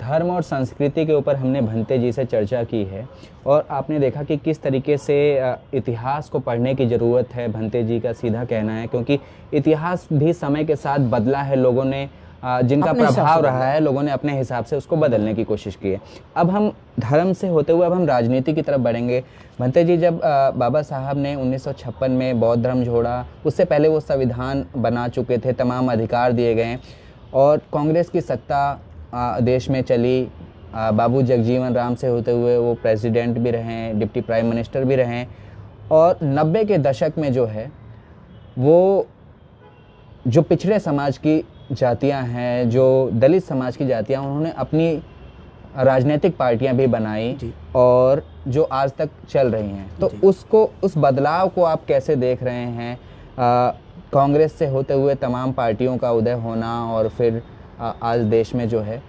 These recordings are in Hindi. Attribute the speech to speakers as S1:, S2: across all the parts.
S1: धर्म और संस्कृति के ऊपर हमने भंते जी से चर्चा की है और आपने देखा कि किस तरीके से इतिहास को पढ़ने की ज़रूरत है। भंते जी का सीधा कहना है, क्योंकि इतिहास भी समय के साथ बदला है, लोगों ने जिनका प्रभाव रहा है, लोगों ने अपने हिसाब से उसको बदलने की कोशिश की है। अब हम धर्म से होते हुए अब हम राजनीति की तरफ बढ़ेंगे। भंते जी, जब बाबा साहब ने 1956 में बौद्ध धर्म जोड़ा, उससे पहले वो संविधान बना चुके थे, तमाम अधिकार दिए गए और कांग्रेस की सत्ता देश में चली। बाबू जगजीवन राम से होते हुए वो प्रेसिडेंट भी रहे, डिप्टी प्राइम मिनिस्टर भी रहे और 90 के दशक में जो है वो जो पिछड़े समाज की जातियां हैं, जो दलित समाज की जातियां, उन्होंने अपनी राजनीतिक पार्टियां भी बनाई और जो आज तक चल रही हैं। तो उस बदलाव को आप कैसे देख रहे हैं? कांग्रेस से होते हुए तमाम पार्टियों का उदय होना और फिर आज देश में जो है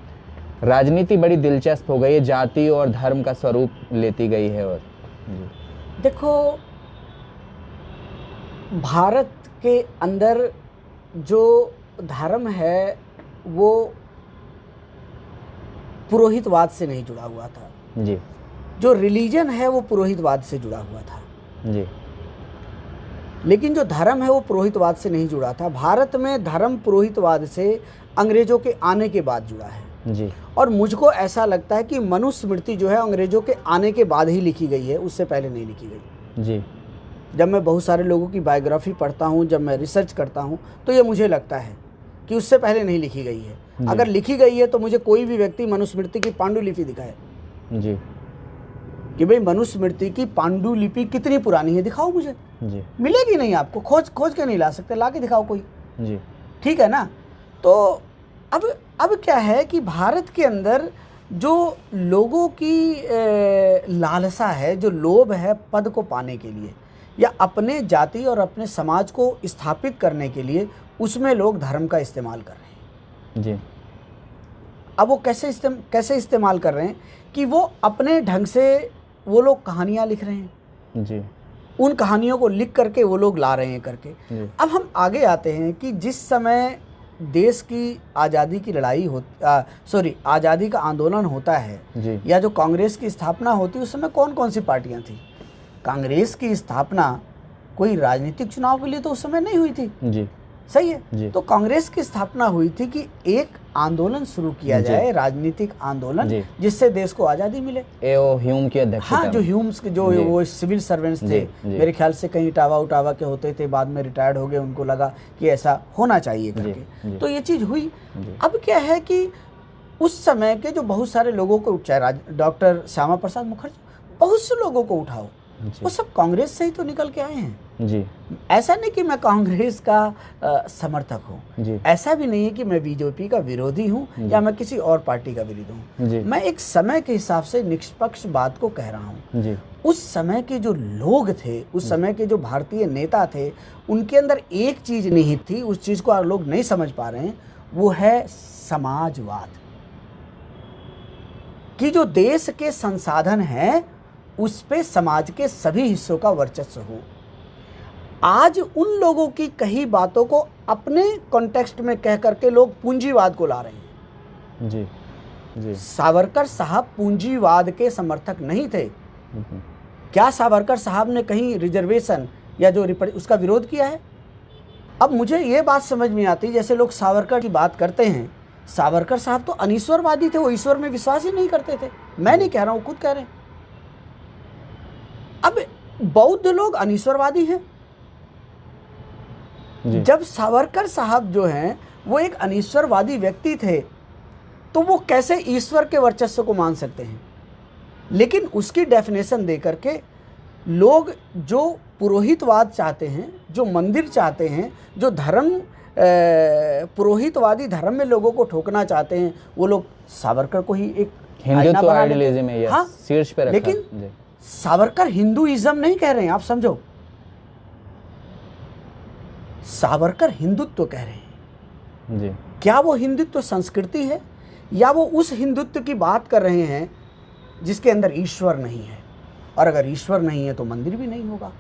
S1: राजनीति बड़ी दिलचस्प हो गई है, जाति और धर्म का स्वरूप लेती गई है। और
S2: देखो, भारत के अंदर जो धर्म है वो पुरोहितवाद से नहीं जुड़ा हुआ था
S1: जी।
S2: जो रिलीजन है वो पुरोहितवाद से जुड़ा हुआ था
S1: जी।
S2: लेकिन जो धर्म है वो पुरोहितवाद से नहीं जुड़ा था। भारत में धर्म पुरोहितवाद से अंग्रेजों के आने के बाद जुड़ा है
S1: जी।
S2: और मुझको ऐसा लगता है कि मनुस्मृति जो है अंग्रेजों के आने के बाद ही लिखी गई है, उससे पहले नहीं लिखी गई
S1: जी।
S2: जब मैं बहुत सारे लोगों की बायोग्राफी पढ़ता हूँ, जब मैं रिसर्च करता हूँ, तो ये मुझे लगता है कि उससे पहले नहीं लिखी गई है। अगर लिखी गई है तो मुझे कोई भी व्यक्ति मनुस्मृति की पांडुलिपि दिखाए
S1: जी
S2: कि भाई मनुस्मृति की पांडुलिपि कितनी पुरानी है, दिखाओ मुझे
S1: जी।
S2: मिलेगी नहीं, आपको खोज के नहीं ला सकते, ला के दिखाओ कोई
S1: जी।
S2: ठीक है ना। तो अब क्या है कि भारत के अंदर जो लोगों की लालसा है, जो लोभ है पद को पाने के लिए या अपने जाति और अपने समाज को स्थापित करने के लिए, उसमें लोग धर्म का इस्तेमाल कर रहे हैं
S1: जी।
S2: अब वो कैसे इस्तेमाल कर रहे हैं कि वो अपने ढंग से वो लोग कहानियाँ लिख रहे हैं
S1: जी।
S2: उन कहानियों को लिख करके वो लोग ला रहे हैं करके। अब हम आगे आते हैं कि जिस समय देश की आज़ादी की लड़ाई आज़ादी का आंदोलन होता है या जो कांग्रेस की स्थापना होती है, उस समय कौन कौन सी पार्टियां थी? कांग्रेस की स्थापना कोई राजनीतिक चुनाव के लिए तो उस समय नहीं हुई थी जी। सही है। तो कांग्रेस की स्थापना हुई थी कि एक आंदोलन शुरू किया जाए, राजनीतिक आंदोलन, जिससे देश को आज़ादी मिले।
S1: ह्यूम की अध्यक्षता।
S2: हाँ, जो ह्यूम्स के जो वो सिविल सर्वेंट्स थे, मेरे ख्याल से कहीं उटावा के होते थे, बाद में रिटायर्ड हो गए, उनको लगा कि ऐसा होना चाहिए करके, तो ये चीज़ हुई। अब क्या है कि उस समय के जो बहुत सारे लोगों को, चाहे डॉक्टर श्यामा प्रसाद मुखर्जी, बहुत से लोगों को उठाओ, वो सब कांग्रेस से ही तो निकल के आए हैं जी। ऐसा नहीं कि मैं कांग्रेस का समर्थक हूँ, ऐसा भी नहीं है कि मैं बीजेपी का विरोधी हूँ या मैं किसी और पार्टी का विरोधी हूँ। मैं एक समय के हिसाब से निष्पक्ष बात को कह रहा हूँ। उस समय के जो लोग थे, उस समय के जो भारतीय नेता थे, उनके अंदर एक चीज़ निहित थी, उस चीज़ को आप लोग नहीं समझ पा रहे हैं, वो है समाजवाद। कि जो देश के संसाधन हैं उस पे समाज के सभी हिस्सों का वर्चस्व हो। आज उन लोगों की कही बातों को अपने कॉन्टेक्स्ट में कह करके लोग पूंजीवाद को ला रहे हैं
S1: जी जी।
S2: सावरकर साहब पूंजीवाद के समर्थक नहीं थे। क्या सावरकर साहब ने कहीं रिजर्वेशन या जो उसका विरोध किया है? अब मुझे ये बात समझ में आती, जैसे लोग सावरकर की बात करते हैं, सावरकर साहब तो अनीश्वरवादी थे, वो ईश्वर में विश्वास ही नहीं करते थे। मैं नहीं कह रहा हूँ, खुद कह रहे हैं। अब बौद्ध लोग अनीश्वरवादी हैं। जब सावरकर साहब जो हैं वो एक अनीश्वरवादी व्यक्ति थे, तो वो कैसे ईश्वर के वर्चस्व को मान सकते हैं? लेकिन उसकी डेफिनेशन दे करके लोग जो पुरोहितवाद चाहते हैं, जो मंदिर चाहते हैं, जो धर्म पुरोहितवादी धर्म में लोगों को ठोकना चाहते हैं, वो लोग सावरकर को ही एक
S1: हिंदुत्व आइडियलिज्म है,
S2: हाँ,
S1: शीर्ष पे रखा।
S2: लेकिन सावरकर हिंदुइज्म नहीं कह रहे हैं, आप समझो, सावरकर हिंदुत्व कह रहे हैं
S1: जी।
S2: क्या वो हिंदुत्व संस्कृति है या वो उस हिंदुत्व की बात कर रहे हैं जिसके अंदर ईश्वर नहीं है? और अगर ईश्वर नहीं है तो मंदिर भी नहीं होगा,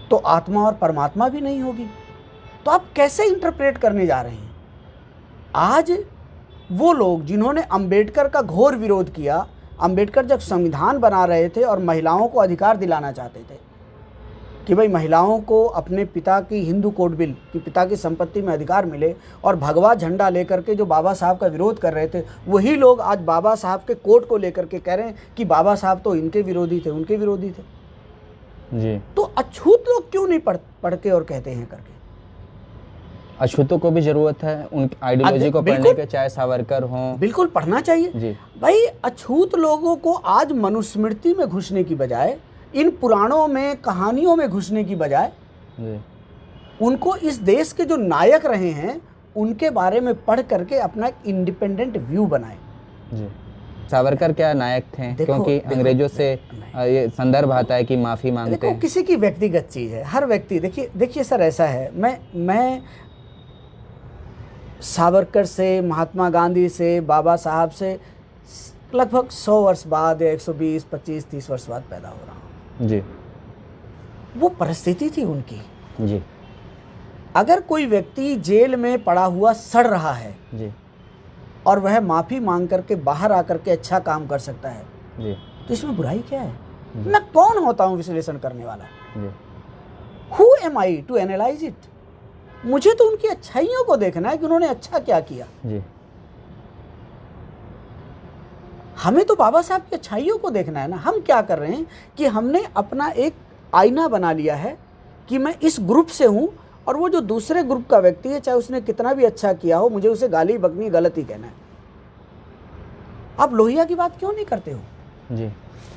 S2: तो आत्मा और परमात्मा भी नहीं होगी। तो आप कैसे इंटरप्रेट करने जा रहे हैं? आज वो लोग जिन्होंने अंबेडकर का घोर विरोध किया, अंबेडकर जब संविधान बना रहे थे और महिलाओं को अधिकार दिलाना चाहते थे कि भाई महिलाओं को अपने पिता की हिंदू कोड बिल कि पिता की संपत्ति में अधिकार मिले, और भगवा झंडा लेकर के जो बाबा साहब का विरोध कर रहे थे, वही लोग आज बाबा साहब के कोड को लेकर के कह रहे हैं कि बाबा साहब तो इनके विरोधी थे, उनके विरोधी थे
S1: जी।
S2: तो अछूत लोग क्यों नहीं पढ़ते और कहते हैं करके?
S1: अछूतों को भी जरूरत है उन आइडियोलॉजी को पढ़ने के, चाहे सावरकर हों।
S2: बिल्कुल पढ़ना चाहिए
S1: जी।
S2: भाई अछूत लोगों को आज मनुस्मृति में घुसने की बजाय, इन पुराणों में कहानियों में घुसने की बजाय, उनको इस देश के जो नायक रहे हैं उनके बारे में पढ़ करके अपना एक इंडिपेंडेंट व्यू बनाए।
S1: जी। सावरकर क्या नायक थे? क्योंकि अंग्रेजों से ये संदर्भ आता है कि माफी मांगते हैं।
S2: किसी की व्यक्तिगत चीज है, हर व्यक्ति देखिए सर, ऐसा है, मैं सावरकर से, महात्मा गांधी से, बाबा साहब से लगभग 100 वर्ष बाद या 120, 25, 30 वर्ष बाद पैदा हो रहा हूँ
S1: जी।
S2: वो परिस्थिति थी उनकी
S1: जी।
S2: अगर कोई व्यक्ति जेल में पड़ा हुआ सड़ रहा है
S1: जी,
S2: और वह माफी मांग करके बाहर आकर के अच्छा काम कर सकता है
S1: जी,
S2: तो इसमें बुराई क्या है? मैं कौन होता हूँ विश्लेषण करने वाला?
S1: जी।
S2: Who am I to analyze it? मुझे तो उनकी अच्छाइयों को देखना है कि उन्होंने अच्छा क्या किया।
S1: जी।
S2: हमें तो बाबा साहब की अच्छाइयों को देखना है ना। हम क्या कर रहे हैं कि हमने अपना एक आईना बना लिया है कि मैं इस ग्रुप से हूं, और वो जो दूसरे ग्रुप का व्यक्ति है, चाहे उसने कितना भी अच्छा किया हो, मुझे उसे गाली बकनी गलत ही कहना है। आप लोहिया की बात क्यों नहीं करते हो?
S1: जी।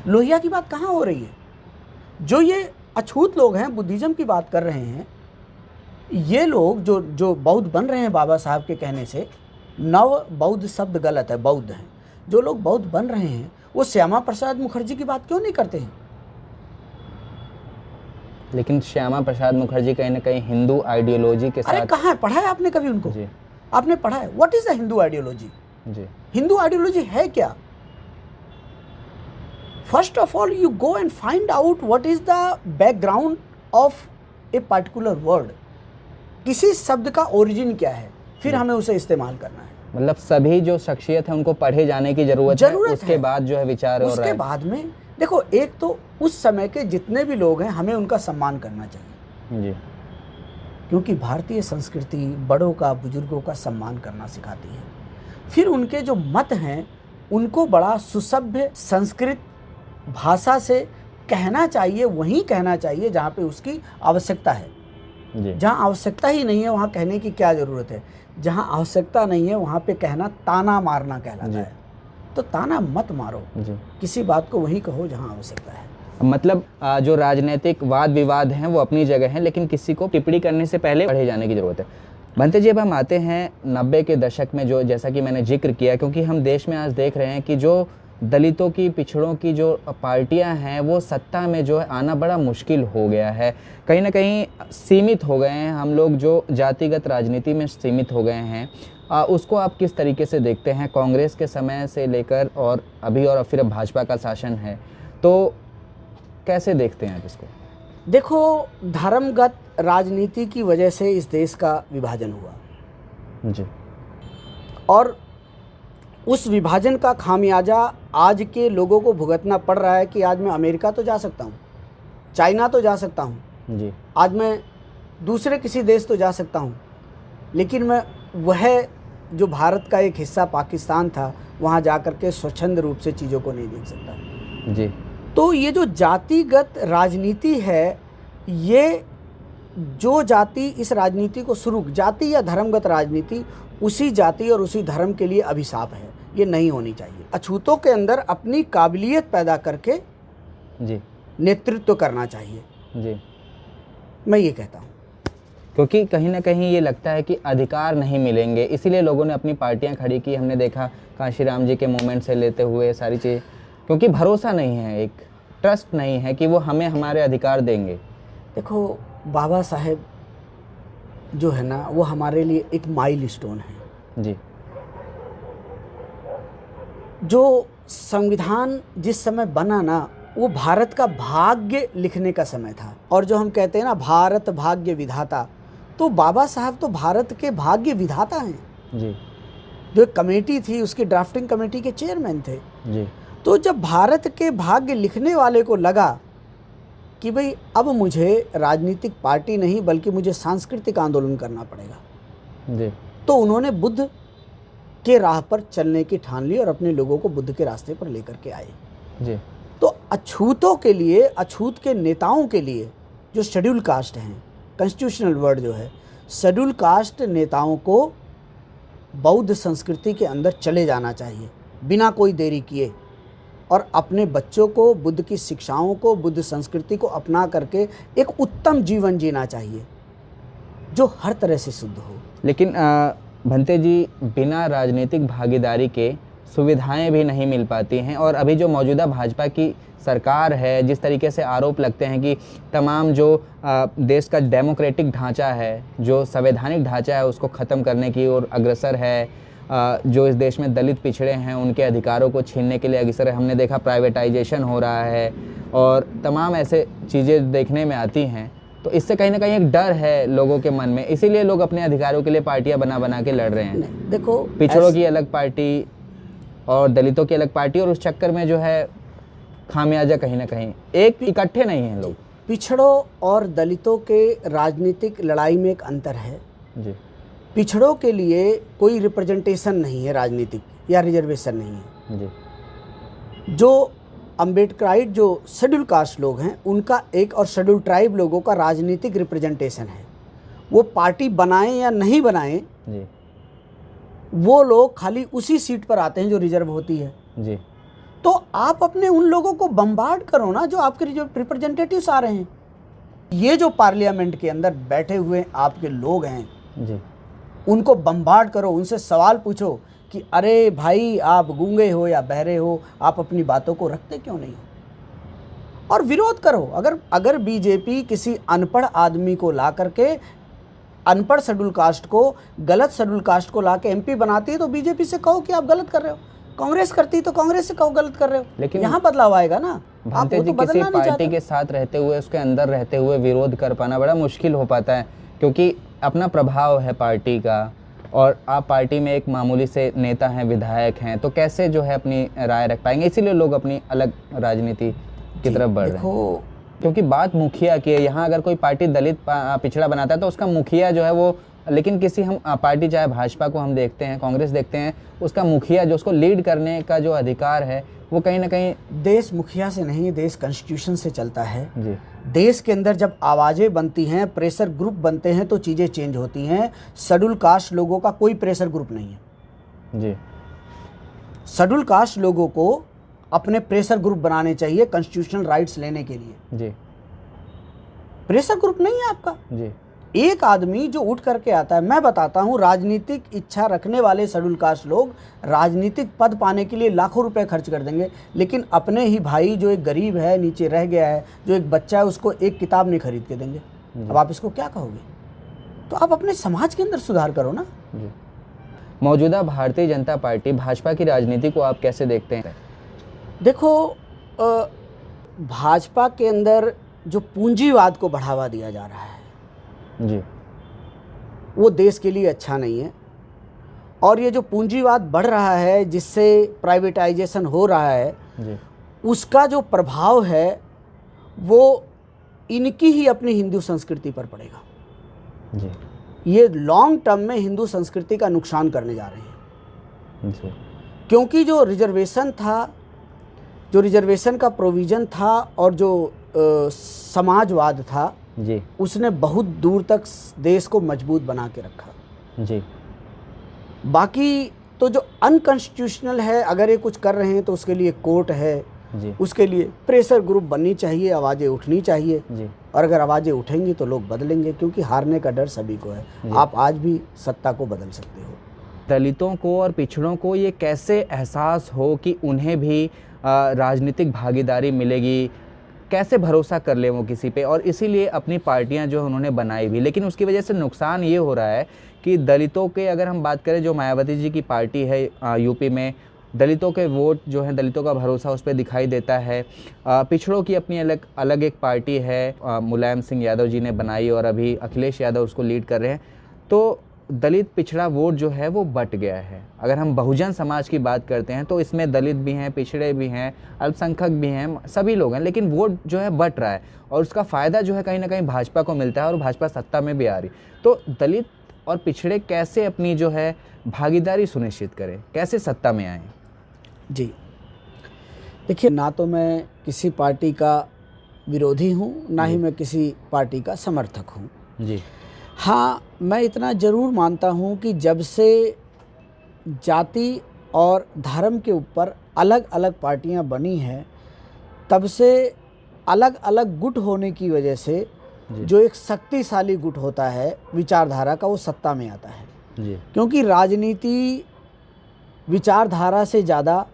S2: लोहिया की बात कहाँ हो रही है? जो ये अछूत लोग हैं, बुद्धिज्म की बात कर रहे हैं, ये लोग जो बौद्ध बन रहे हैं बाबा साहब के कहने से, नव बौद्ध शब्द गलत है, बौद्ध हैं, जो लोग बौद्ध बन रहे हैं, वो श्यामा प्रसाद मुखर्जी की बात क्यों नहीं करते हैं?
S1: लेकिन श्यामा प्रसाद मुखर्जी कहीं ना कहीं हिंदू आइडियोलॉजी के साथ।
S2: अरे कहाँ है? पढ़ा है आपने कभी उनको?
S1: जी।
S2: आपने पढ़ा है? What is the Hindu ideology?
S1: जी।
S2: हिंदू आइडियोलॉजी है क्या? First of all you go and find out what is the background of a particular word. किसी शब्द का ओरिजिन क्या है, फिर हमें उसे इस्तेमाल करना है।
S1: मतलब सभी जो शख्सियत है उनको पढ़े जाने की जरूरत है, उसके बाद जो है विचार और
S2: उसके बाद में देखो, एक तो उस समय के जितने भी लोग हैं हमें उनका सम्मान करना चाहिए
S1: जी।
S2: क्योंकि भारतीय संस्कृति बड़ों का, बुजुर्गों का सम्मान करना सिखाती है। फिर उनके जो मत हैं उनको बड़ा सुसभ्य संस्कृत भाषा से कहना चाहिए, वहीं कहना चाहिए जहाँ पे उसकी आवश्यकता है। जहाँ आवश्यकता ही नहीं है वहाँ कहने की क्या ज़रूरत है? जहाँ आवश्यकता नहीं है वहाँ पे कहना ताना मारना कहलाता है। तो ताना मत मारो
S1: जी।
S2: किसी बात को वहीं कहो जहाँ आवश्यकता है।
S1: मतलब जो राजनीतिक वाद विवाद हैं वो अपनी जगह हैं, लेकिन किसी को टिप्पणी करने से पहले पढ़े जाने की ज़रूरत है। भंते जी, अब हम आते हैं 90 के दशक में, जो जैसा कि मैंने जिक्र किया, क्योंकि हम देश में आज देख रहे हैं कि जो दलितों की, पिछड़ों की जो पार्टियां हैं वो सत्ता में जो है आना बड़ा मुश्किल हो गया है। कहीं ना कहीं सीमित हो गए हैं हम लोग, जो जातिगत राजनीति में सीमित हो गए हैं। उसको आप किस तरीके से देखते हैं? कांग्रेस के समय से लेकर और अभी, और फिर अब भाजपा का शासन है, तो कैसे देखते हैं आप इसको?
S2: देखो, धर्मगत राजनीति की वजह से इस देश का विभाजन हुआ
S1: जी,
S2: और उस विभाजन का खामियाजा आज के लोगों को भुगतना पड़ रहा है कि आज मैं अमेरिका तो जा सकता हूँ, चाइना तो जा सकता हूँ
S1: जी,
S2: आज मैं दूसरे किसी देश तो जा सकता हूँ, लेकिन मैं वह जो भारत का एक हिस्सा पाकिस्तान था वहाँ जा कर के स्वच्छंद रूप से चीज़ों को नहीं देख सकता
S1: जी।
S2: तो ये जो जातिगत राजनीति है, ये जो जाति इस राजनीति को शुरू, जाति या धर्मगत राजनीति उसी जाति और उसी धर्म के लिए अभिशाप है, ये नहीं होनी चाहिए। अछूतों के अंदर अपनी काबिलियत पैदा करके
S1: जी
S2: नेतृत्व करना चाहिए
S1: जी,
S2: मैं ये कहता हूँ।
S1: क्योंकि कहीं ना कहीं ये लगता है कि अधिकार नहीं मिलेंगे, इसीलिए लोगों ने अपनी पार्टियां खड़ी की। हमने देखा कांशीराम जी के मूवमेंट से लेते हुए सारी चीज़, क्योंकि भरोसा नहीं है, एक ट्रस्ट नहीं है कि वो हमें हमारे अधिकार देंगे।
S2: देखो, बाबा साहेब जो है ना, वो हमारे लिए एक माइलस्टोन है
S1: जी।
S2: जो संविधान जिस समय बना ना, वो भारत का भाग्य लिखने का समय था। और जो हम कहते हैं ना भारत भाग्य विधाता, तो बाबा साहब तो भारत के भाग्य विधाता हैं।
S1: जी।
S2: जो एक कमेटी थी उसकी ड्राफ्टिंग कमेटी के चेयरमैन थे।
S1: जी।
S2: तो जब भारत के भाग्य लिखने वाले को लगा कि भाई अब मुझे राजनीतिक पार्टी नहीं बल्कि मुझे सांस्कृतिक आंदोलन करना पड़ेगा,
S1: जी।
S2: तो उन्होंने बुद्ध के राह पर चलने की ठान ली और अपने लोगों को बुद्ध के रास्ते पर लेकर के आए।
S1: जी।
S2: तो अछूतों के लिए, अछूत के नेताओं के लिए जो शेड्यूल कास्ट हैं, कॉन्स्टिट्यूशनल वर्ड जो है, शेड्यूल कास्ट नेताओं को बौद्ध संस्कृति के अंदर चले जाना चाहिए बिना कोई देरी किए, और अपने बच्चों को बुद्ध की शिक्षाओं को, बुद्ध संस्कृति को अपना करके एक उत्तम जीवन जीना चाहिए जो हर तरह से शुद्ध हो।
S1: लेकिन भंते जी, बिना राजनीतिक भागीदारी के सुविधाएं भी नहीं मिल पाती हैं, और अभी जो मौजूदा भाजपा की सरकार है, जिस तरीके से आरोप लगते हैं कि तमाम जो देश का डेमोक्रेटिक ढांचा है, जो संवैधानिक ढांचा है, उसको ख़त्म करने की ओर अग्रसर है, जो इस देश में दलित पिछड़े हैं उनके अधिकारों को छीनने के लिए अग्रसर है। हमने देखा प्राइवेटाइजेशन हो रहा है और तमाम ऐसे चीज़ें देखने में आती हैं, तो इससे कहीं ना कहीं एक डर है लोगों के मन में, इसीलिए लोग अपने अधिकारों के लिए पार्टियां बना बना के लड़ रहे हैं।
S2: देखो,
S1: पिछड़ों की अलग पार्टी और दलितों की अलग पार्टी, और उस चक्कर में जो है खामियाजा कहीं ना कहीं एक इकट्ठे नहीं हैं लोग।
S2: पिछड़ों और दलितों के राजनीतिक लड़ाई में एक अंतर है
S1: जी।
S2: पिछड़ों के लिए कोई रिप्रेजेंटेशन नहीं है राजनीतिक, या रिजर्वेशन नहीं है।
S1: जी।
S2: जो अम्बेडकराइट जो शेड्यूल कास्ट लोग हैं उनका एक, और शेड्यूल ट्राइब लोगों का राजनीतिक रिप्रेजेंटेशन है। वो पार्टी बनाएं या नहीं बनाएं,
S1: जी।
S2: वो लोग खाली उसी सीट पर आते हैं जो रिजर्व होती है।
S1: जी।
S2: तो आप अपने उन लोगों को बम्बार्ड करो ना जो आपके रिप्रेजेंटेटिव्स आ रहे हैं। ये जो पार्लियामेंट के अंदर बैठे हुए आपके लोग हैं
S1: जी,
S2: उनको बम्बार्ड करो, उनसे सवाल पूछो कि अरे भाई आप गूंगे हो या बहरे हो, आप अपनी बातों को रखते क्यों नहीं हो, और विरोध करो। अगर बीजेपी किसी अनपढ़ आदमी को ला करके, अनपढ़ शेड्यूल कास्ट को, गलत शेड्यूल कास्ट को ला के एमपी बनाती है तो बीजेपी से कहो कि आप गलत कर रहे हो। कांग्रेस करती तो कांग्रेस से कहो गलत कर रहे हो।
S1: लेकिन
S2: यहाँ बदलाव आएगा ना।
S1: भांते जी, किसी पार्टी के साथ रहते हुए, उसके अंदर रहते हुए विरोध कर पाना बड़ा मुश्किल हो पाता है, क्योंकि अपना प्रभाव है पार्टी का, और आप पार्टी में एक मामूली से नेता हैं, विधायक हैं, तो कैसे जो है अपनी राय रख पाएंगे। इसीलिए लोग अपनी अलग राजनीति की तरफ बढ़ रहे हैं, क्योंकि बात मुखिया की है। यहाँ अगर कोई पार्टी दलित पिछड़ा बनाता है तो उसका मुखिया जो है वो, लेकिन किसी हम पार्टी, चाहे भाजपा को हम देखते हैं, कांग्रेस देखते हैं, उसका मुखिया जो उसको लीड करने का जो अधिकार है वो कहीं ना कहीं,
S2: देश मुखिया से नहीं, देश कॉन्स्टिट्यूशन से चलता है।
S1: जी।
S2: देश के अंदर जब आवाज़ें बनती हैं, प्रेशर ग्रुप बनते हैं तो चीज़ें चेंज होती हैं। शेड्यूल कास्ट लोगों का कोई प्रेशर ग्रुप नहीं है।
S1: जी।
S2: शेड्यूल कास्ट लोगों को अपने प्रेशर ग्रुप बनाने चाहिए कॉन्स्टिट्यूशनल राइट्स लेने के लिए।
S1: जी।
S2: प्रेशर ग्रुप नहीं है आपका।
S1: जी।
S2: एक आदमी जो उठ करके आता है, मैं बताता हूँ, राजनीतिक इच्छा रखने वाले शेड्यूल कास्ट लोग राजनीतिक पद पाने के लिए लाखों रुपए खर्च कर देंगे, लेकिन अपने ही भाई जो एक गरीब है, नीचे रह गया है, जो एक बच्चा है, उसको एक किताब नहीं खरीद के देंगे। अब आप इसको क्या कहोगे? तो आप अपने समाज के अंदर सुधार करो ना।
S1: जी। मौजूदा भारतीय जनता पार्टी, भाजपा की राजनीति को आप कैसे देखते हैं?
S2: देखो, भाजपा के अंदर जो पूंजीवाद को बढ़ावा दिया जा रहा है
S1: जी,
S2: वो देश के लिए अच्छा नहीं है। और ये जो पूंजीवाद बढ़ रहा है, जिससे प्राइवेटाइजेशन हो रहा है
S1: जी,
S2: उसका जो प्रभाव है वो इनकी ही अपनी हिंदू संस्कृति पर पड़ेगा।
S1: जी।
S2: ये लॉन्ग टर्म में हिंदू संस्कृति का नुकसान करने जा रहे हैं।
S1: जी।
S2: क्योंकि जो रिजर्वेशन था, जो रिजर्वेशन का प्रोविज़न था, और जो समाजवाद था
S1: जी,
S2: उसने बहुत दूर तक देश को मजबूत बना के रखा।
S1: जी।
S2: बाकी तो जो अनकॉन्स्टिट्यूशनल है, अगर ये कुछ कर रहे हैं तो उसके लिए कोर्ट है
S1: जी,
S2: उसके लिए प्रेशर ग्रुप बननी चाहिए, आवाज़ें उठनी चाहिए
S1: जी।
S2: और अगर आवाज़ें उठेंगी तो लोग बदलेंगे, क्योंकि हारने का डर सभी को है। आप आज भी सत्ता को बदल सकते हो।
S1: दलितों को और पिछड़ों को ये कैसे एहसास हो कि उन्हें भी राजनीतिक भागीदारी मिलेगी, कैसे भरोसा कर ले वो किसी पे, और इसीलिए अपनी पार्टियां जो उन्होंने बनाई भी। लेकिन उसकी वजह से नुकसान ये हो रहा है कि दलितों के, अगर हम बात करें, जो मायावती जी की पार्टी है यूपी में, दलितों के वोट जो हैं, दलितों का भरोसा उस पर दिखाई देता है। पिछड़ों की अपनी अलग एक पार्टी है, मुलायम सिंह यादव जी ने बनाई और अभी अखिलेश यादव उसको लीड कर रहे हैं। तो दलित पिछड़ा वोट जो है वो बट गया है। अगर हम बहुजन समाज की बात करते हैं तो इसमें दलित भी हैं, पिछड़े भी हैं, अल्पसंख्यक भी हैं, सभी लोग हैं, लेकिन वोट जो है बट रहा है और उसका फ़ायदा जो है कहीं ना कहीं भाजपा को मिलता है और भाजपा सत्ता में भी आ रही। तो दलित और पिछड़े कैसे अपनी जो है भागीदारी सुनिश्चित करें, कैसे सत्ता में आएँ?
S2: जी देखिए, ना तो मैं किसी पार्टी का विरोधी हूँ, ना ही मैं किसी पार्टी का समर्थक हूँ
S1: जी।
S2: हाँ, मैं इतना ज़रूर मानता हूँ कि जब से जाति और धर्म के ऊपर अलग अलग पार्टियाँ बनी हैं, तब से अलग अलग गुट होने की वजह से जो एक शक्तिशाली गुट होता है विचारधारा का, वो सत्ता में आता है
S1: जी।
S2: क्योंकि राजनीति विचारधारा से ज़्यादा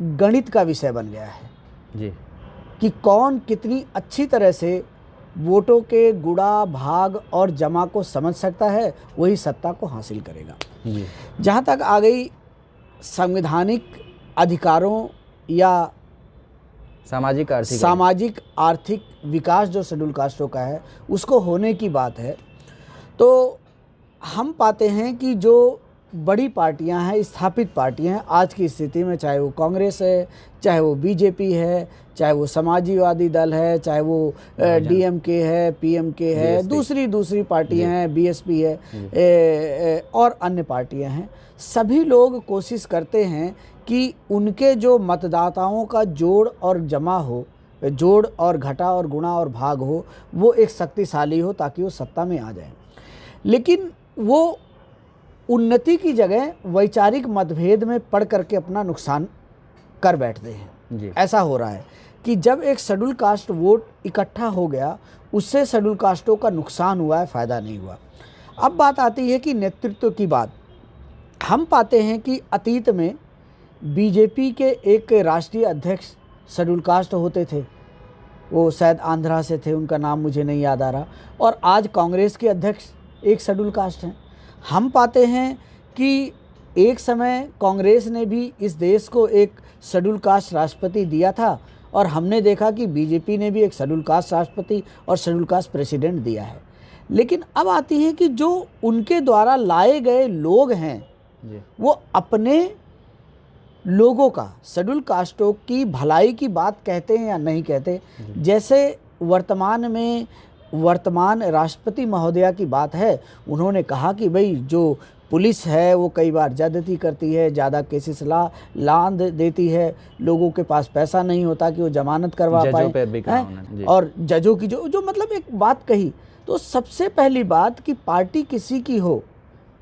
S2: गणित का विषय बन गया है
S1: जी।
S2: कि कौन कितनी अच्छी तरह से वोटों के गुणा भाग और जमा को समझ सकता है, वही सत्ता को हासिल करेगा। जहाँ तक आ गई संवैधानिक अधिकारों या सामाजिक आर्थिक विकास जो शेड्यूल कास्टों का है, उसको होने की बात है, तो हम पाते हैं कि जो बड़ी पार्टियां हैं, स्थापित पार्टियां हैं आज की स्थिति में, चाहे वो कांग्रेस है, चाहे वो बीजेपी है, चाहे वो समाजवादी दल है, चाहे वो डीएमके है, पीएमके है, दूसरी पार्टियां हैं, बीएसपी है और अन्य पार्टियां हैं, सभी लोग कोशिश करते हैं कि उनके जो मतदाताओं का जोड़ और जमा हो, जोड़ और घटा और गुणा और भाग हो, वो एक शक्तिशाली हो ताकि वो सत्ता में आ जाए। लेकिन वो उन्नति की जगह वैचारिक मतभेद में पड़ करके अपना नुकसान कर बैठते हैं
S1: जी।
S2: ऐसा हो रहा है कि जब एक शेड्यूल कास्ट वोट इकट्ठा हो गया, उससे शेड्यूल कास्टों का नुकसान हुआ है, फ़ायदा नहीं हुआ। अब बात आती है कि नेतृत्व की बात। हम पाते हैं कि अतीत में बीजेपी के एक राष्ट्रीय अध्यक्ष शेड्यूल कास्ट होते थे, वो शायद आंध्रा से थे, उनका नाम मुझे नहीं याद आ रहा, और आज कांग्रेस के अध्यक्ष एक शेड्यूल कास्ट हैं। हम पाते हैं कि एक समय कांग्रेस ने भी इस देश को एक शेड्यूल कास्ट राष्ट्रपति दिया था और हमने देखा कि बीजेपी ने भी एक शेड्यूल कास्ट राष्ट्रपति और शेड्यूल कास्ट प्रेसिडेंट दिया है। लेकिन अब आती है कि जो उनके द्वारा लाए गए लोग हैं वो अपने लोगों का, शेड्यूल कास्टों की भलाई की बात कहते हैं या नहीं कहते। जैसे वर्तमान राष्ट्रपति महोदया की बात है, उन्होंने कहा कि भाई जो पुलिस है वो कई बार ज्यादती करती है, ज़्यादा केसेस लांद देती है, लोगों के पास पैसा नहीं होता कि वो जमानत करवा पाए, और जजों की जो मतलब एक बात कही। तो सबसे पहली बात कि पार्टी किसी की हो,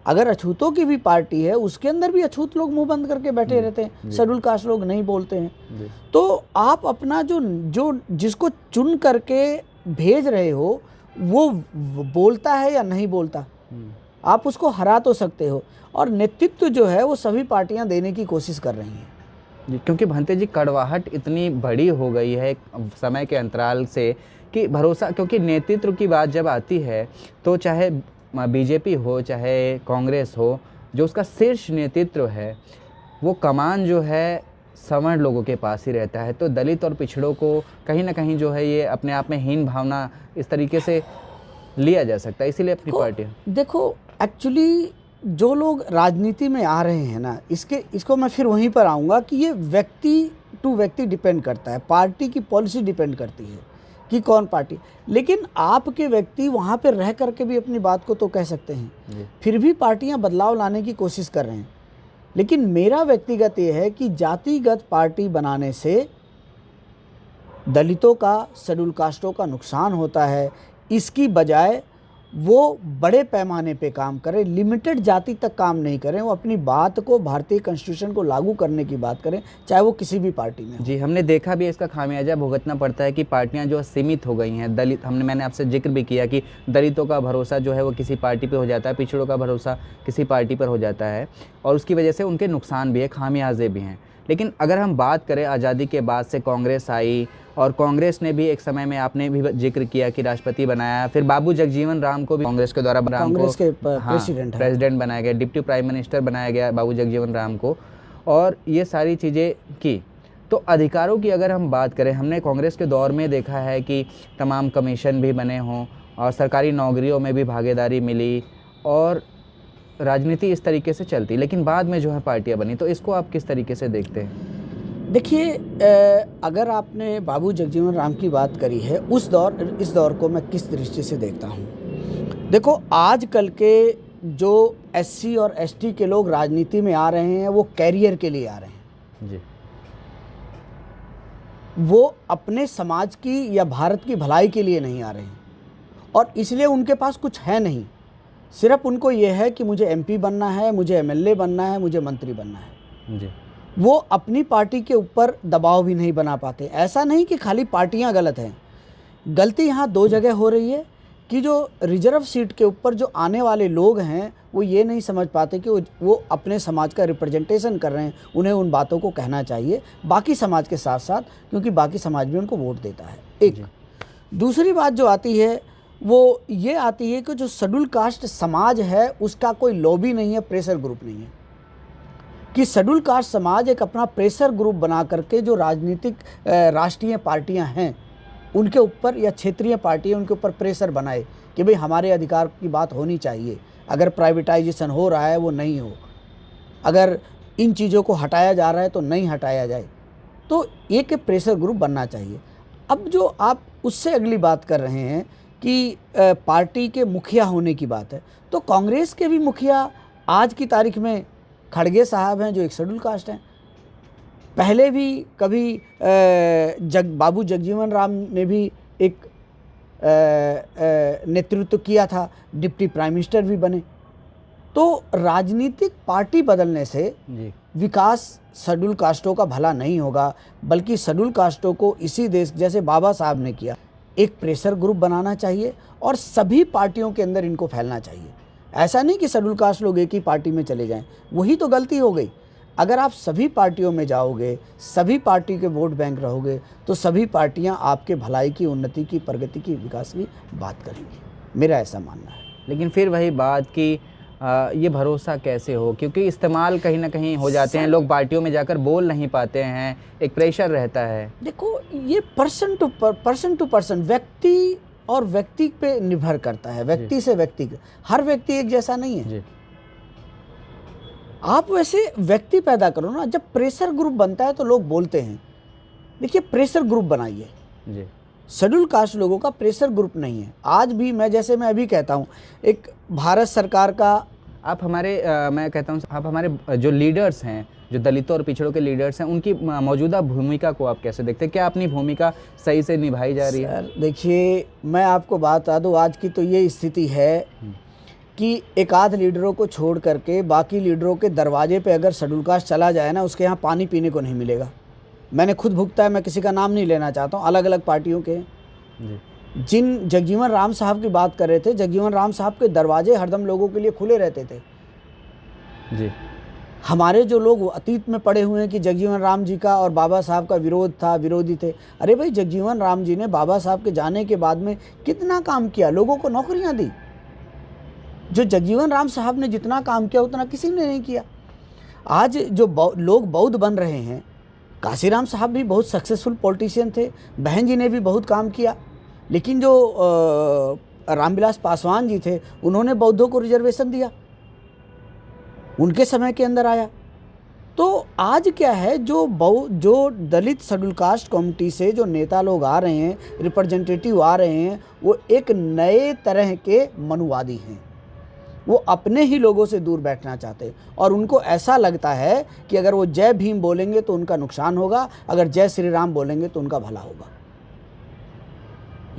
S2: अगर अछूतों की भी पार्टी है, उसके अंदर भी अछूत लोग मुंह बंद करके बैठे रहते हैं, शेड्यूल कास्ट लोग नहीं बोलते हैं। तो आप अपना जो जिसको चुन करके भेज रहे हो वो बोलता है या नहीं बोलता, आप उसको हरा तो सकते हो। और नेतृत्व जो है वो सभी पार्टियां देने की कोशिश कर रही हैं,
S1: क्योंकि भंते जी कड़वाहट इतनी बड़ी हो गई है समय के अंतराल से कि भरोसा, क्योंकि नेतृत्व की बात जब आती है तो चाहे बीजेपी हो चाहे कांग्रेस हो, जो उसका शीर्ष नेतृत्व है वो कमान जो है सवर्ण लोगों के पास ही रहता है। तो दलित और पिछड़ों को कहीं ना कहीं जो है ये अपने आप में हीन भावना इस तरीके से लिया जा सकता है, इसीलिए अपनी पार्टी।
S2: देखो एक्चुअली जो लोग राजनीति में आ रहे हैं ना, इसको मैं फिर वहीं पर आऊँगा कि ये व्यक्ति टू व्यक्ति डिपेंड करता है, पार्टी की पॉलिसी डिपेंड करती है कि कौन पार्टी। लेकिन आपके व्यक्ति वहाँ पर रह करके भी अपनी बात को तो कह सकते हैं, फिर भी पार्टियाँ बदलाव लाने की कोशिश कर रहे हैं। लेकिन मेरा व्यक्तिगत ये है कि जातिगत पार्टी बनाने से दलितों का, शेड्यूल कास्टों का नुकसान होता है। इसकी बजाय वो बड़े पैमाने पे काम करें, लिमिटेड जाति तक काम नहीं करें, वो अपनी बात को, भारतीय कॉन्स्टिट्यूशन को लागू करने की बात करें, चाहे वो किसी भी पार्टी में हो।
S1: जी, हमने देखा भी इसका खामियाजा भुगतना पड़ता है कि पार्टियां जो सीमित हो गई हैं। दलित, मैंने आपसे जिक्र भी किया कि दलितों का भरोसा जो है वो किसी पार्टी पे हो जाता है, पिछड़ों का भरोसा किसी पार्टी पर हो जाता है, और उसकी वजह से उनके नुकसान भी है, खामियाजे भी हैं। लेकिन अगर हम बात करें, आज़ादी के बाद से कांग्रेस आई और कांग्रेस ने भी एक समय में, आपने भी जिक्र किया कि राष्ट्रपति बनाया, फिर बाबू जगजीवन राम को भी कांग्रेस के द्वारा प्रेसिडेंट बनाया गया, डिप्टी प्राइम मिनिस्टर बनाया गया बाबू जगजीवन राम को, और ये सारी चीज़ें की। तो अधिकारों की अगर हम बात करें, हमने कांग्रेस के दौर में देखा है कि तमाम कमीशन भी बने हों और सरकारी नौकरियों में भी भागीदारी मिली, और राजनीति इस तरीके से चलती, लेकिन बाद में जो है पार्टियां बनी, तो इसको आप किस तरीके से देखते हैं?
S2: देखिए, अगर आपने बाबू जगजीवन राम की बात करी है, इस दौर को मैं किस दृष्टि से देखता हूँ। देखो, आजकल के जो एससी और एसटी के लोग राजनीति में आ रहे हैं वो कैरियर के लिए आ रहे हैं
S1: जी।
S2: वो अपने समाज की या भारत की भलाई के लिए नहीं आ रहे हैं, और इसलिए उनके पास कुछ है नहीं। सिर्फ उनको ये है कि मुझे एमपी बनना है, मुझे एमएलए बनना है, मुझे मंत्री बनना है
S1: जी।
S2: वो अपनी पार्टी के ऊपर दबाव भी नहीं बना पाते। ऐसा नहीं कि खाली पार्टियां गलत हैं, गलती यहाँ दो जगह हो रही है कि जो रिजर्व सीट के ऊपर जो आने वाले लोग हैं वो ये नहीं समझ पाते कि वो अपने समाज का रिप्रेजेंटेशन कर रहे हैं। उन्हें उन बातों को कहना चाहिए बाकी समाज के साथ साथ, क्योंकि बाकी समाज भी उनको वोट देता है। एक दूसरी बात जो आती है वो ये आती है कि जो शेड्यूल कास्ट समाज है उसका कोई लॉबी नहीं है, प्रेशर ग्रुप नहीं है, कि शेड्यूल कास्ट समाज एक अपना प्रेशर ग्रुप बना करके जो राजनीतिक राष्ट्रीय पार्टियां हैं उनके ऊपर या क्षेत्रीय पार्टियां उनके ऊपर प्रेशर बनाए कि भाई हमारे अधिकार की बात होनी चाहिए। अगर प्राइवेटाइजेशन हो रहा है वो नहीं हो, अगर इन चीज़ों को हटाया जा रहा है तो नहीं हटाया जाए, तो एक प्रेशर ग्रुप बनना चाहिए। अब जो आप उससे अगली बात कर रहे हैं कि पार्टी के मुखिया होने की बात है, तो कांग्रेस के भी मुखिया आज की तारीख में खड़गे साहब हैं जो एक शेड्यूल कास्ट हैं। पहले भी कभी बाबू जगजीवन राम ने भी एक नेतृत्व किया था, डिप्टी प्राइम मिनिस्टर भी बने। तो राजनीतिक पार्टी बदलने से विकास शेड्यूल कास्टों का भला नहीं होगा, बल्कि शेड्यूल कास्टों को इसी देश जैसे बाबा साहब ने किया एक प्रेशर ग्रुप बनाना चाहिए और सभी पार्टियों के अंदर इनको फैलना चाहिए। ऐसा नहीं कि शेड्यूल कास्ट लोग एक ही पार्टी में चले जाएं, वही तो गलती हो गई। अगर आप सभी पार्टियों में जाओगे, सभी पार्टी के वोट बैंक रहोगे, तो सभी पार्टियां आपके भलाई की, उन्नति की, प्रगति की, विकास की बात करेंगी। मेरा ऐसा मानना है।
S1: लेकिन फिर वही बात कि ये भरोसा कैसे हो, क्योंकि इस्तेमाल कहीं ना कहीं हो जाते हैं लोग, पार्टियों में जाकर बोल नहीं पाते हैं, एक प्रेशर रहता है।
S2: देखो, ये पर्सन टू पर्सन, व्यक्ति और व्यक्ति पे निर्भर करता है, व्यक्ति से व्यक्ति। हर व्यक्ति एक जैसा नहीं है। आप वैसे व्यक्ति पैदा करो ना। जब प्रेशर ग्रुप बनता है तो लोग बोलते हैं, देखिए प्रेशर ग्रुप बनाइए। शेड्यूल कास्ट लोगों का प्रेशर ग्रुप नहीं है। आज भी मैं अभी कहता हूँ, एक भारत सरकार का
S1: आप हमारे मैं कहता हूँ आप हमारे जो लीडर्स हैं, जो दलितों और पिछड़ों के लीडर्स हैं, उनकी मौजूदा भूमिका को आप कैसे देखते हैं? क्या अपनी भूमिका सही से निभाई जा रही है?
S2: सर देखिए, मैं आपको बात बता दूँ, आज की तो ये स्थिति है कि एक आध लीडरों को छोड़ करके बाकी लीडरों के दरवाजे पे अगर शेड्यूल कास्ट चला जाए ना, उसके यहाँ पानी पीने को नहीं मिलेगा। मैंने खुद भुगता है, मैं किसी का नाम नहीं लेना चाहता हूँ, अलग अलग पार्टियों के। जिन जगजीवन राम साहब की बात कर रहे थे, जगजीवन राम साहब के दरवाजे हरदम लोगों के लिए खुले रहते थे
S1: जी।
S2: हमारे जो लोग अतीत में पड़े हुए हैं कि जगजीवन राम जी का और बाबा साहब का विरोध था, विरोधी थे। अरे भाई, जगजीवन राम जी ने बाबा साहब के जाने के बाद में कितना काम किया, लोगों को नौकरियां दी। जो जगजीवन राम साहब ने जितना काम किया उतना किसी ने नहीं किया। आज जो लोग बौद्ध बन रहे हैं, काशीराम साहब भी बहुत सक्सेसफुल पॉलिटिशियन थे, बहन जी ने भी बहुत काम किया, लेकिन जो रामविलास पासवान जी थे उन्होंने बौद्धों को रिजर्वेशन दिया, उनके समय के अंदर आया। तो आज क्या है, जो दलित शेड्यूल कास्ट कम्युनिटी से जो नेता लोग आ रहे हैं, रिप्रेजेंटेटिव आ रहे हैं, वो एक नए तरह के मनुवादी हैं। वो अपने ही लोगों से दूर बैठना चाहते हैं और उनको ऐसा लगता है कि अगर वो जय भीम बोलेंगे तो उनका नुकसान होगा, अगर जय श्री राम बोलेंगे तो उनका भला होगा।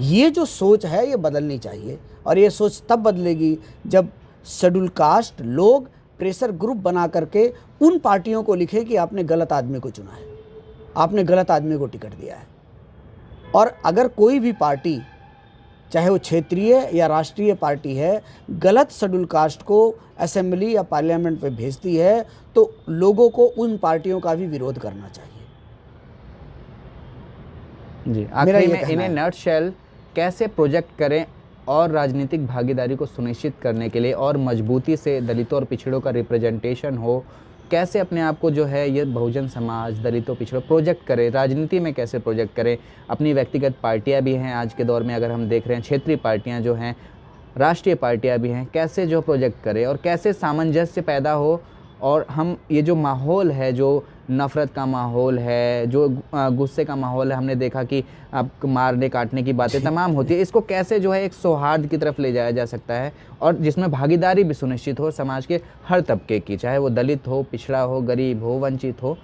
S2: ये जो सोच है ये बदलनी चाहिए, और ये सोच तब बदलेगी जब शेड्यूल कास्ट लोग प्रेशर ग्रुप बना करके उन पार्टियों को लिखे कि आपने गलत आदमी को चुना है, आपने गलत आदमी को टिकट दिया है। और अगर कोई भी पार्टी, चाहे वो क्षेत्रीय या राष्ट्रीय पार्टी है, गलत शेड्यूल कास्ट को असेंबली या पार्लियामेंट में भेजती है, तो लोगों को उन पार्टियों का भी विरोध करना चाहिए।
S1: जी, आखिरी में इन्हें नटशेल कैसे प्रोजेक्ट करें और राजनीतिक भागीदारी को सुनिश्चित करने के लिए और मजबूती से दलितों और पिछड़ों का रिप्रेजेंटेशन हो, कैसे अपने आप को जो है ये बहुजन समाज, दलितों, पिछड़ों प्रोजेक्ट करें, राजनीति में कैसे प्रोजेक्ट करें? अपनी व्यक्तिगत पार्टियां भी हैं आज के दौर में, अगर हम देख रहे हैं क्षेत्रीय पार्टियां जो हैं राष्ट्रीय पार्टियां भी हैं, कैसे जो प्रोजेक्ट करें और कैसे सामंजस्य पैदा हो, और हम ये जो माहौल है, जो नफ़रत का माहौल है, जो गुस्से का माहौल है, हमने देखा कि अब मारने काटने की बातें तमाम होती है, इसको कैसे जो है एक सौहार्द की तरफ ले जाया जा सकता है, और जिसमें भागीदारी भी सुनिश्चित हो समाज के हर तबके की, चाहे वो दलित हो, पिछड़ा हो, गरीब हो, वंचित हो।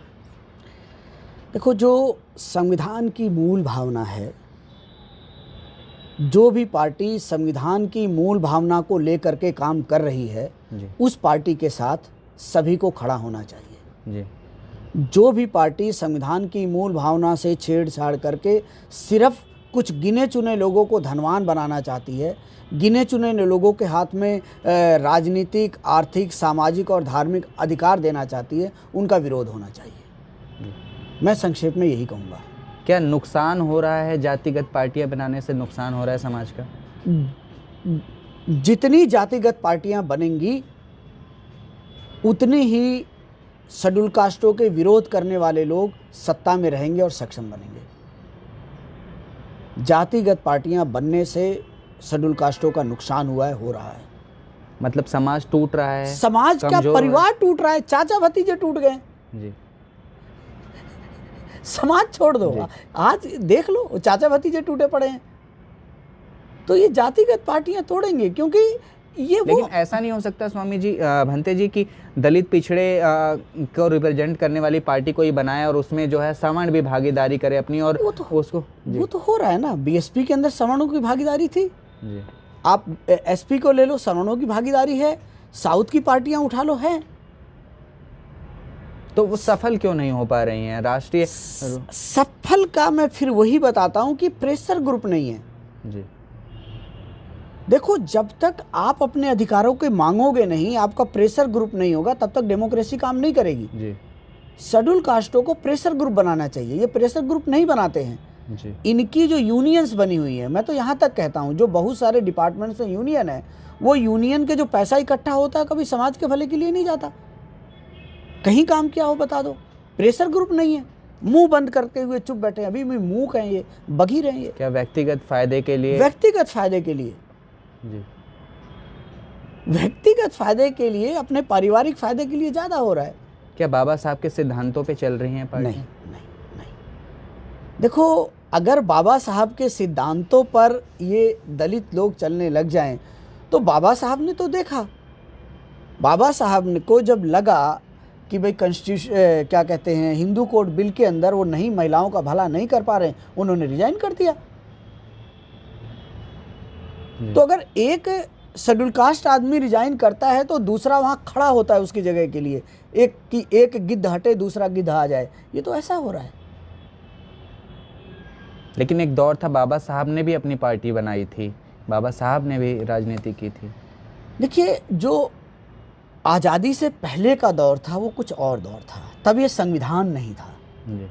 S2: देखो, जो संविधान की मूल भावना है, जो भी पार्टी संविधान की मूल भावना को लेकर के काम कर रही है, उस पार्टी के साथ सभी को खड़ा होना चाहिए
S1: जी।
S2: जो भी पार्टी संविधान की मूल भावना से छेड़छाड़ करके सिर्फ कुछ गिने चुने लोगों को धनवान बनाना चाहती है, गिने चुने लोगों के हाथ में राजनीतिक, आर्थिक, सामाजिक और धार्मिक अधिकार देना चाहती है, उनका विरोध होना चाहिए। मैं संक्षेप में यही कहूँगा।
S1: क्या नुकसान हो रहा है, जातिगत पार्टियां बनाने से नुकसान हो रहा है समाज का?
S2: जितनी जातिगत पार्टियां बनेंगी उतनी ही शेड्यूल कास्टों के विरोध करने वाले लोग सत्ता में रहेंगे और सक्षम बनेंगे। जातिगत पार्टियां बनने से शेड्यूल कास्टों का नुकसान हुआ है, हो रहा है।
S1: मतलब समाज टूट रहा है,
S2: समाज का परिवार टूट रहा है, चाचा भतीजे टूट गए
S1: जी।
S2: समाज छोड़ दो, आज देख लो चाचा भतीजे टूटे पड़े हैं। तो ये जातिगत पार्टियां तोड़ेंगे, क्योंकि ये
S1: लेकिन ऐसा नहीं हो सकता स्वामी जी, भंते जी, की दलित पिछड़े को रिप्रेजेंट करने वाली पार्टी को ही बनाए और उसमें जो है सवर्ण भी भागीदारी करे अपनी, और
S2: वो तो हो रहा है ना। बीएसपी के अंदर सवर्णों की भागीदारी थी
S1: जी।
S2: आप एसपी को ले लो, सवर्णों की भागीदारी है, साउथ की पार्टियां उठा लो, है।
S1: तो वो सफल क्यों नहीं हो पा रही हैं? राष्ट्रीय
S2: सफल का मैं फिर वही बताता हूं कि प्रेशर ग्रुप नहीं है
S1: जी।
S2: देखो, जब तक आप अपने अधिकारों के मांगोगे नहीं, आपका प्रेशर ग्रुप नहीं होगा, तब तक डेमोक्रेसी काम नहीं करेगी
S1: जी।
S2: शेड्यूल कास्टों को प्रेशर ग्रुप बनाना चाहिए, ये प्रेशर ग्रुप नहीं बनाते हैं
S1: जी।
S2: इनकी जो यूनियंस बनी हुई है, मैं तो यहाँ तक कहता हूँ, जो बहुत सारे डिपार्टमेंट्स में यूनियन है, वो यूनियन के जो पैसा इकट्ठा होता है कभी समाज के भले के लिए नहीं जाता। कहीं काम किया हो बता दो। प्रेशर ग्रुप नहीं है, मुंह बंद करते हुए चुप बैठे, अभी भी मूक हैं ये, बगी रहे हैं।
S1: क्या व्यक्तिगत फायदे के लिए?
S2: व्यक्तिगत फायदे के लिए
S1: जी।
S2: व्यक्तिगत फायदे के लिए, अपने पारिवारिक फायदे के लिए ज्यादा हो रहा है।
S1: क्या बाबा साहब के सिद्धांतों पे चल रही हैं पार्टी?
S2: नहीं, नहीं, नहीं। देखो, अगर बाबा साहब के सिद्धांतों पर ये दलित लोग चलने लग जाएं, तो बाबा साहब ने तो देखा, बाबा साहब को जब लगा कि भाई कॉन्स्टिट्यूशन क्या कहते हैं, हिंदू कोड बिल के अंदर वो नहीं, महिलाओं का भला नहीं कर पा रहे, उन्होंने रिजाइन कर दिया। तो अगर एक शेड्यूल कास्ट आदमी रिजाइन करता है तो दूसरा वहां खड़ा होता है उसकी जगह के लिए, एक गिद्ध हटे दूसरा गिद्ध आ जाए, ये तो ऐसा हो रहा है।
S1: लेकिन एक दौर था, बाबा साहब ने भी अपनी पार्टी बनाई थी, बाबा साहब ने भी राजनीति की थी।
S2: देखिए, जो आज़ादी से पहले का दौर था वो कुछ और दौर था, तब ये संविधान नहीं था
S1: जी।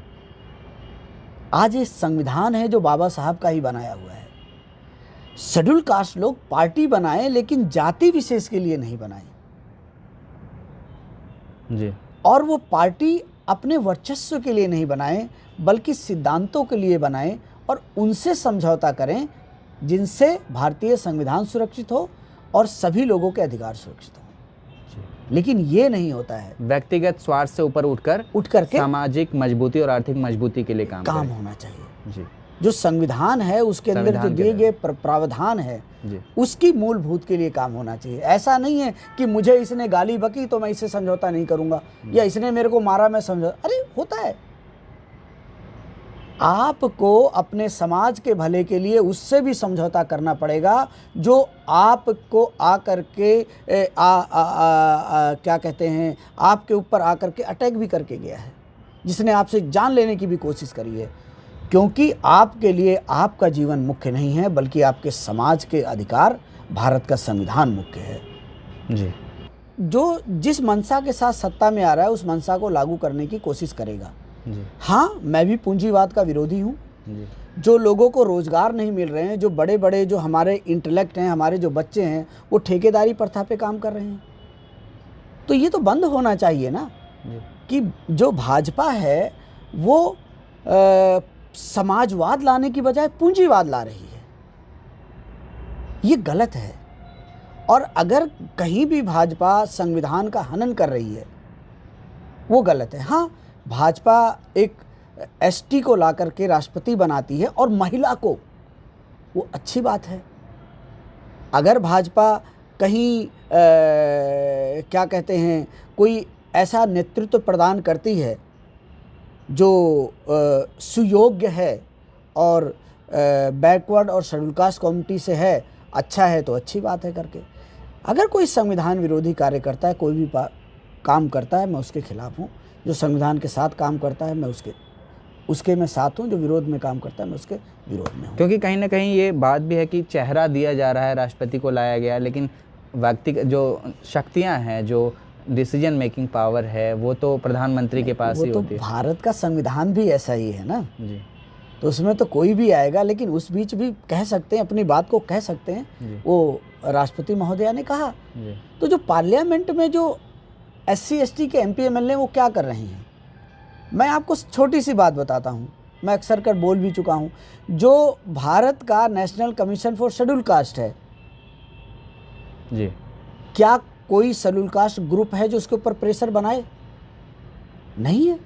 S2: आज ये संविधान है जो बाबा साहब का ही बनाया हुआ है। शेड्यूल कास्ट लोग पार्टी बनाए, लेकिन जाति विशेष के लिए नहीं बनाई
S1: जी।
S2: और वो पार्टी अपने वर्चस्व के लिए नहीं बनाए, बल्कि सिद्धांतों के लिए बनाए, और उनसे समझौता करें जिनसे भारतीय संविधान सुरक्षित हो और सभी लोगों के अधिकार सुरक्षित हो। लेकिन ये नहीं होता है।
S1: व्यक्तिगत स्वार्थ से ऊपर उठ करके सामाजिक मजबूती और आर्थिक मजबूती के लिए काम
S2: होना चाहिए
S1: जी।
S2: जो संविधान है उसके अंदर जो दिए गए प्रावधान है उसकी मूलभूत के लिए काम होना चाहिए। ऐसा नहीं है कि मुझे इसने गाली बकी तो मैं इससे समझौता नहीं करूंगा, या इसने मेरे को मारा मैं समझौता, अरे होता है। आपको अपने समाज के भले के लिए उससे भी समझौता करना पड़ेगा जो आपको आकर के क्या कहते हैं, आपके ऊपर आकर के अटैक भी करके गया है, जिसने आपसे जान लेने की भी कोशिश करी है, क्योंकि आपके लिए आपका जीवन मुख्य नहीं है, बल्कि आपके समाज के अधिकार, भारत का संविधान मुख्य है
S1: जी।
S2: जो जिस मंशा के साथ सत्ता में आ रहा है उस मंशा को लागू करने की कोशिश करेगा
S1: जी।
S2: हाँ, मैं भी पूंजीवाद का विरोधी हूँ। जो लोगों को रोजगार नहीं मिल रहे हैं, जो बड़े बड़े जो हमारे इंटेलेक्ट हैं, हमारे जो बच्चे हैं, वो ठेकेदारी प्रथा पे काम कर रहे हैं, तो ये तो बंद होना चाहिए ना कि जो भाजपा है वो समाजवाद लाने की बजाय पूंजीवाद ला रही है। ये गलत है। और अगर कहीं भी भाजपा संविधान का हनन कर रही है वो गलत है। हाँ, भाजपा एक एसटी को ला करके राष्ट्रपति बनाती है और महिला को, वो अच्छी बात है। अगर भाजपा कहीं क्या कहते हैं, कोई ऐसा नेतृत्व प्रदान करती है जो सुयोग्य है और बैकवर्ड और शेड्यूल कास्ट कम्युनिटी से है, अच्छा है तो अच्छी बात है करके। अगर कोई संविधान विरोधी कार्य करता है, कोई भी काम करता है, मैं उसके खिलाफ हूँ। जो संविधान के साथ काम करता है मैं उसके मैं साथ हूँ, जो विरोध में काम करता है मैं उसके विरोध में हूँ।
S1: क्योंकि कहीं ना कहीं ये बात भी है कि चेहरा दिया जा रहा है, राष्ट्रपति को लाया गया, लेकिन व्यक्तिगत जो शक्तियाँ हैं, जो डिसीजन मेकिंग पावर है, वो तो प्रधानमंत्री के पास ही होती है।
S2: भारत का संविधान भी ऐसा ही है ना
S1: जी।
S2: तो उसमें तो कोई भी आएगा, लेकिन उस बीच भी कह सकते हैं, अपनी बात को कह सकते हैं। वो राष्ट्रपति महोदया ने कहा। तो जो पार्लियामेंट में जो SC ST के MP MLA वो क्या कर रहे हैं, मैं आपको छोटी सी बात बताता हूँ, मैं अक्सर कर बोल भी चुका हूँ। जो भारत का national commission for schedule caste है
S1: जी,
S2: क्या कोई शेड्यूल कास्ट ग्रुप है जो उसके ऊपर प्रेशर बनाए? नहीं है।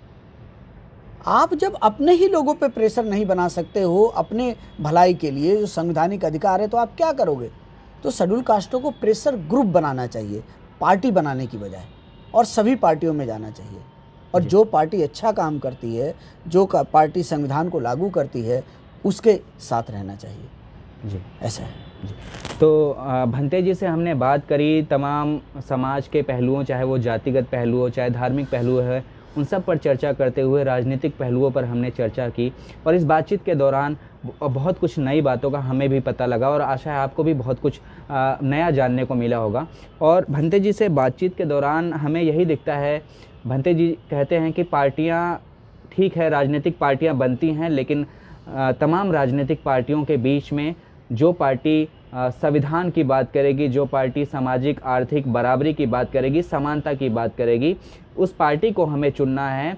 S2: आप जब अपने ही लोगों पे प्रेशर नहीं बना सकते हो अपने भलाई के लिए, जो संवैधानिक अधिकार है, तो आप क्या करोगे? तो शेड्यूल कास्टों को प्रेशर ग्रुप बनाना चाहिए पार्टी बनाने की बजाय, और सभी पार्टियों में जाना चाहिए। और जो पार्टी अच्छा काम करती है, जो पार्टी संविधान को लागू करती है, उसके साथ रहना चाहिए
S1: जी।
S2: ऐसा है
S1: जी। तो भंते जी से हमने बात करी तमाम समाज के पहलुओं, चाहे वो जातिगत पहलू हो, चाहे धार्मिक पहलू है, उन सब पर चर्चा करते हुए राजनीतिक पहलुओं पर हमने चर्चा की। और इस बातचीत के दौरान बहुत कुछ नई बातों का हमें भी पता लगा, और आशा है आपको भी बहुत कुछ नया जानने को मिला होगा। और भंते जी से बातचीत के दौरान हमें यही दिखता है, भंते जी कहते हैं कि पार्टियाँ ठीक है, राजनीतिक पार्टियाँ बनती हैं, लेकिन तमाम राजनीतिक पार्टियों के बीच में जो पार्टी संविधान की बात करेगी, जो पार्टी सामाजिक आर्थिक बराबरी की बात करेगी, समानता की बात करेगी, उस पार्टी को हमें चुनना है।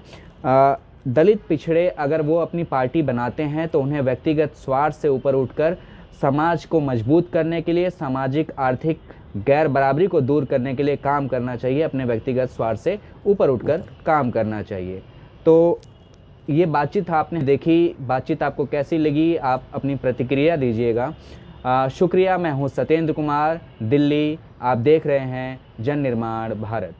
S1: दलित पिछड़े अगर वो अपनी पार्टी बनाते हैं तो उन्हें व्यक्तिगत स्वार्थ से ऊपर उठकर समाज को मजबूत करने के लिए, सामाजिक आर्थिक गैर बराबरी को दूर करने के लिए काम करना चाहिए, अपने व्यक्तिगत स्वार्थ से ऊपर उठकर काम करना चाहिए। तो ये बातचीत आपने देखी, बातचीत आपको कैसी लगी, आप अपनी प्रतिक्रिया दीजिएगा। शुक्रिया। मैं हूँ सत्येंद्र कुमार, दिल्ली। आप देख रहे हैं जन निर्माण भारत।